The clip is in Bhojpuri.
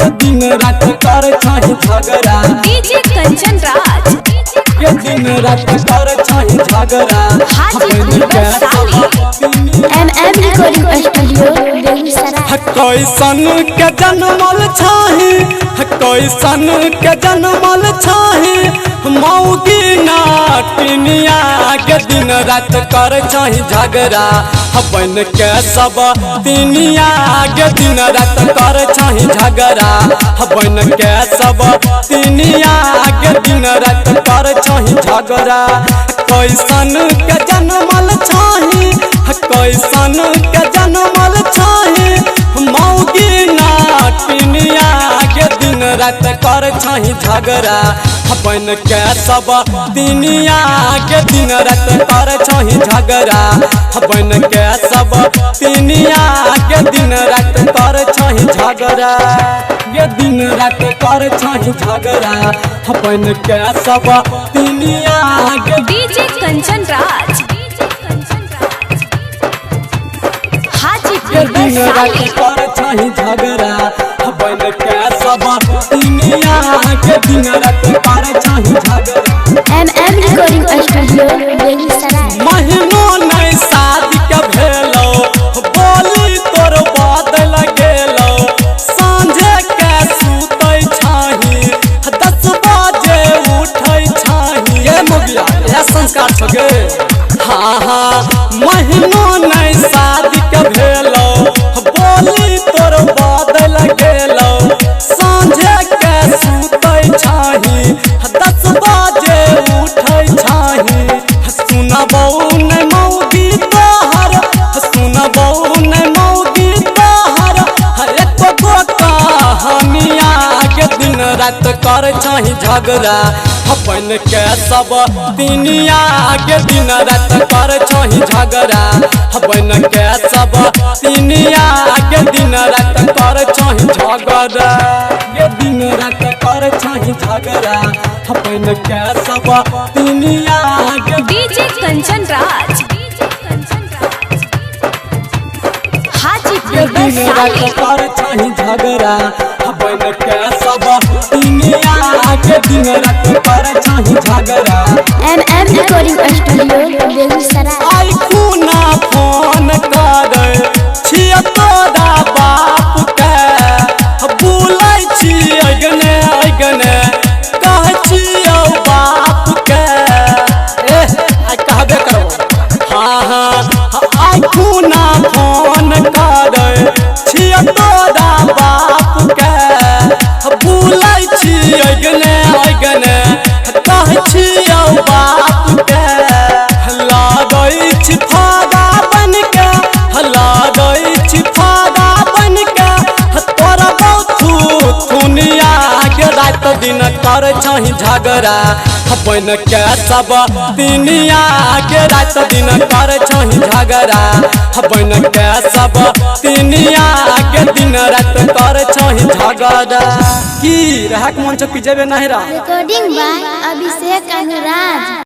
के दिन रात कर छही झगड़ा डीजे कंचन राज के दिन रात कर छही झगड़ा Hajipur Vaishali MM recording studio Begusarai. कैसन के जन्मल छही कैसन के जन्मल छही मौगी नाटिनिया के दिन रात कर छही झगड़ा बन के सब तिनिया के दिन रात कर छही झगड़ा बन के सब तिनिया के दिन रात कर छही झगड़ा कैसन के जन्मल छही कैसन के जन्मल छही मौगी नाटिनिया के दिन रात कर छही झगड़ा बन के सब तिनिया के दिन रात कर छही झगड़ा बन के सब तिनिया के दिन रात कर छही झगड़ा ये दिन रात कर छही झगड़ा बन के सब तिनिया के डीजे कंचन राज हाजीपुर दिन रात वैशाली कर छही झगड़ा बन के सब तिनिया के दिन रात कर छही झगड़ा एमएम रिकॉर्डिंग स्टूडियो बेगूसराय। महीनों नहीं शादी के भेलो बोली तोर बदल गेलो सांझे के सुतै छही 10 बजे उठै छही ये मोगिया यह संस्कार छगे हाँ महीनों नहीं शादी के भेलो बोली तोर बदल गेलो सांझे के सुतै छही 10 बजे उठै छही सुनबौ नहीं मौगी तोहर सुनबौ नहीं मौगी तोहर एको गो कहानिया के दिन रात कर छही झगड़ा बन के सब तिनिया के दिन रात कर छही झगड़ा बन के सब तिनिया के दिन रात कर छही झगड़ा ये दिन रात कर छही झगड़ा बन के सब तिनिया के डीजे कंचन राज हाजीपुर ये दिन रात वैशाली कर छही झगड़ा बन के सब तिनिया के दिन रात कर छही झगड़ा एमएम रिकॉर्डिंग स्टूडियो बेगूसराय। आई कुना फोन कर छिय तोरा बाप के बुलै छी अगने अगने कह छियौ बाप के आई कहबे करो हाँ आई कुना फोन कर छिय तोरा बाप के बुलै छी अगने अगने कह छियौ बाप के लागै छी फागा बन के लागै छी फागा बन के तोरा बहु थुनिया के रात दिन कर छही झगड़ा बन के सब तिनिया के रात दिन कर छही झगड़ा बन के सब तिनिया के दिन रात कर छही झगड़ा की रहक मंच पिजेबे नहीं रहा रिकॉर्डिंग बाय अभिषेक अनुराग।